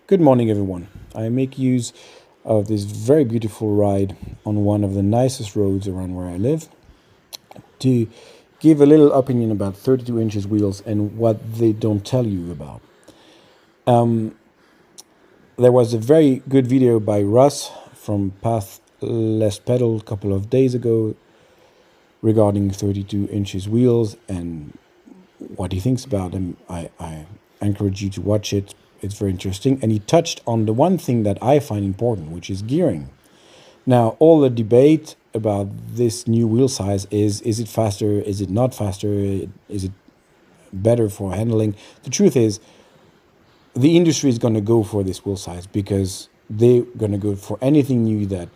Good morning, everyone. I make use of this very beautiful ride on one of the nicest roads around where I live to give a little opinion about 32 inches wheels and what they don't tell you about. There was a very good video by Russ from Path Less Pedal a couple of days ago regarding 32 inches wheels and what he thinks about them. I encourage you to watch it. It's very interesting. And he touched on the one thing that I find important, which is gearing. Now, all the debate about this new wheel size is it faster? Is it not faster? Is it better for handling? The truth is, the industry is going to go for this wheel size because they're going to go for anything new that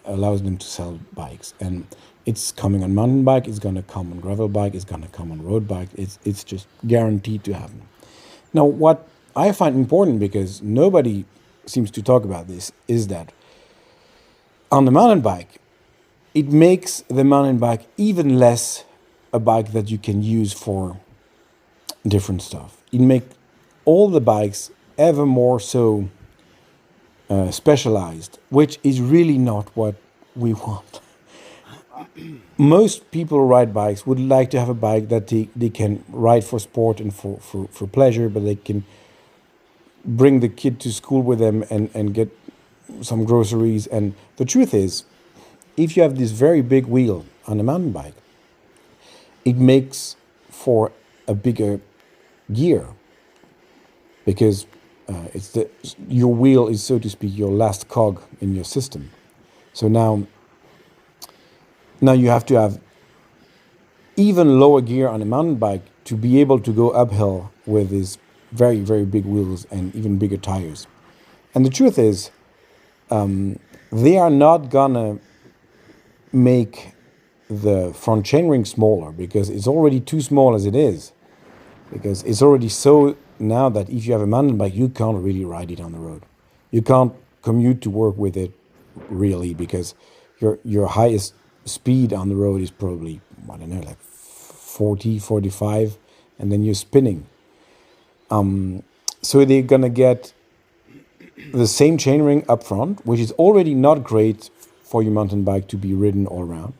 allows them to sell bikes. And it's coming on mountain bike, it's going to come on gravel bike, it's going to come on road bike. It's just guaranteed to happen. Now, what I find important, because nobody seems to talk about this, is that on the mountain bike, it makes the mountain bike even less a bike that you can use for different stuff. It makes all the bikes ever more so specialized, which is really not what we want. Most people ride bikes would like to have a bike that they can ride for sport and for pleasure, but they can bring the kid to school with them and get some groceries. And the truth is, if you have this very big wheel on a mountain bike, it makes for a bigger gear because your wheel is, so to speak, your last cog in your system. So now you have to have even lower gear on a mountain bike to be able to go uphill with these very, very big wheels and even bigger tires. And the truth is, they are not gonna make the front chainring smaller because it's already too small as it is. Because it's already so now that if you have a mountain bike, you can't really ride it on the road. You can't commute to work with it really because your highest speed on the road is probably, I don't know, like 40, 45, and then you're spinning. So they're gonna get the same chainring up front, which is already not great for your mountain bike to be ridden all around,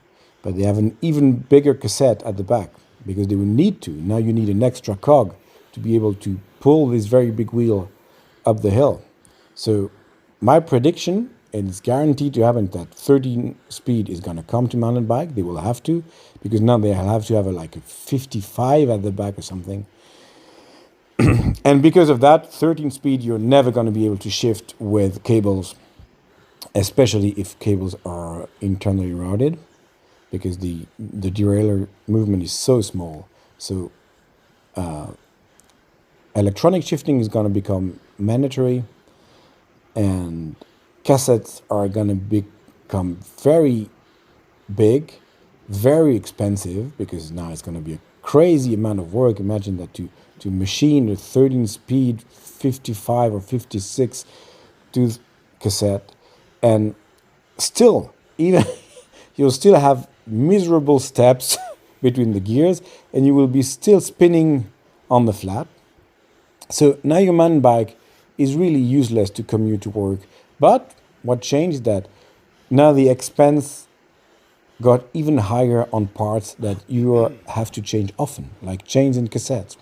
but they have an even bigger cassette at the back because they will need to. Now you need an extra cog to be able to pull this very big wheel up the hill. So my prediction, and it's guaranteed to happen, that 13 speed is going to come to mountain bike. They will have to, because now they have to have like a 55 at the back or something. And because of that, 13 speed, you're never going to be able to shift with cables, especially if cables are internally routed, because the derailleur movement is so small. So electronic shifting is going to become mandatory, and cassettes are going to become very big, very expensive, because now it's going to be a crazy amount of work. Imagine that to machine a 13 speed 55 or 56 tooth cassette, and still, even you'll still have miserable steps between the gears, and you will be still spinning on the flat. So now your mountain bike is really useless to commute to work. But what changed that? Now the expense got even higher on parts that you have to change often, like chains and cassettes.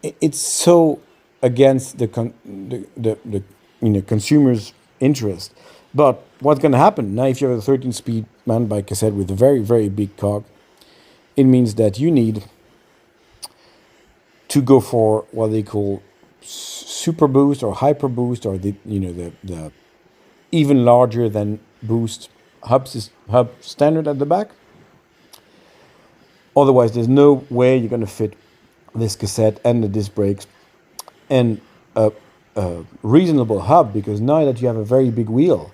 It's so against the consumer's interest. But what's going to happen now? If you have a 13-speed mountain bike cassette with a very, very big cog, it means that you need to go for what they call super boost or hyper boost, or the even larger than boost hub standard at the back. Otherwise, there's no way you're going to fit this cassette and the disc brakes and a reasonable hub, because now that you have a very big wheel,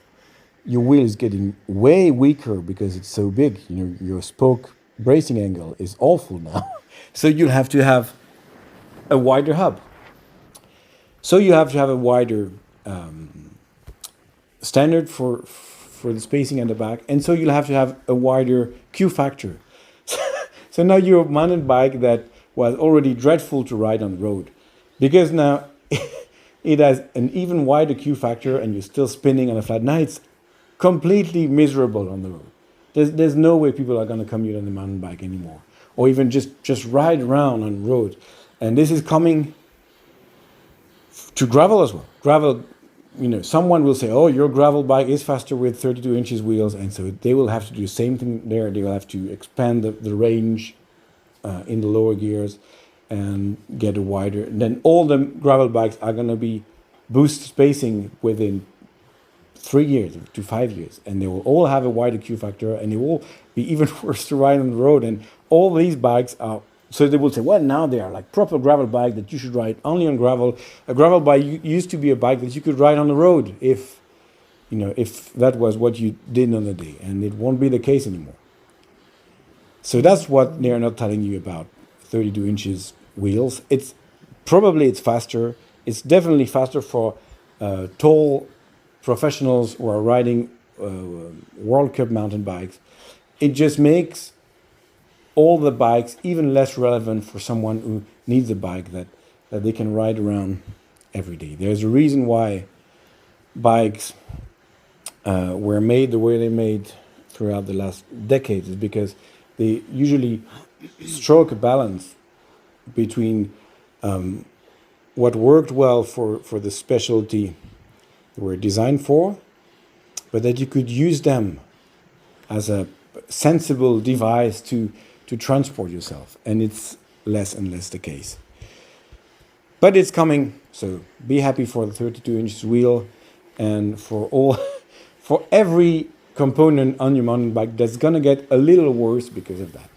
your wheel is getting way weaker because it's so big. Your spoke bracing angle is awful now. So you'll have to have a wider hub. So you have to have a wider standard for the spacing at the back, and so you'll have to have a wider Q factor. So now your mountain bike that was already dreadful to ride on the road, because now it has an even wider Q factor, and you're still spinning on a flat. Now it's completely miserable on the road. There's no way people are going to commute on the mountain bike anymore, or even just ride around on the road. And this is coming to gravel as well. Gravel, someone will say, "Oh, your gravel bike is faster with 32 inches wheels," and so they will have to do the same thing there. They will have to expand the range in the lower gears and get a wider. And then all the gravel bikes are going to be boost spacing within 3 years to 5 years, and they will all have a wider Q factor, and they will be even worse to ride on the road. And all these bikes are, so they will say, well, now they are like proper gravel bike that you should ride only on gravel. A gravel bike used to be a bike that you could ride on the road if that was what you did on the day, and it won't be the case anymore. So that's what they're not telling you about 32 inches wheels. It's faster. It's definitely faster for tall professionals who are riding World Cup mountain bikes. It just makes all the bikes even less relevant for someone who needs a bike that they can ride around every day. There's a reason why bikes were made the way they made throughout the last decades, is because they usually stroke a balance between what worked well for the specialty they were designed for, but that you could use them as a sensible device to transport yourself. And it's less and less the case. But it's coming, so be happy for the 32 inches wheel, and for every component on your mountain bike that's gonna get a little worse because of that.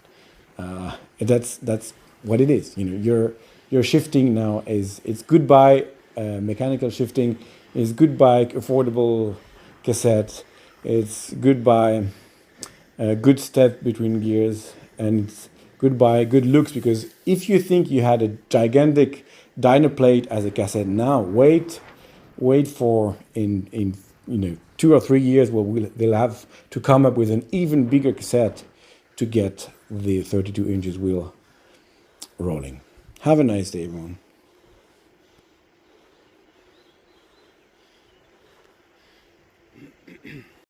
That's what it is. Your shifting now it's goodbye mechanical shifting. It's goodbye affordable cassette. It's goodbye good step between gears, and it's goodbye good looks. Because if you think you had a gigantic dyno plate as a cassette now, wait for in 2 or 3 years they'll have to come up with an even bigger cassette to get the 32 inches wheel rolling. Have a nice day, everyone.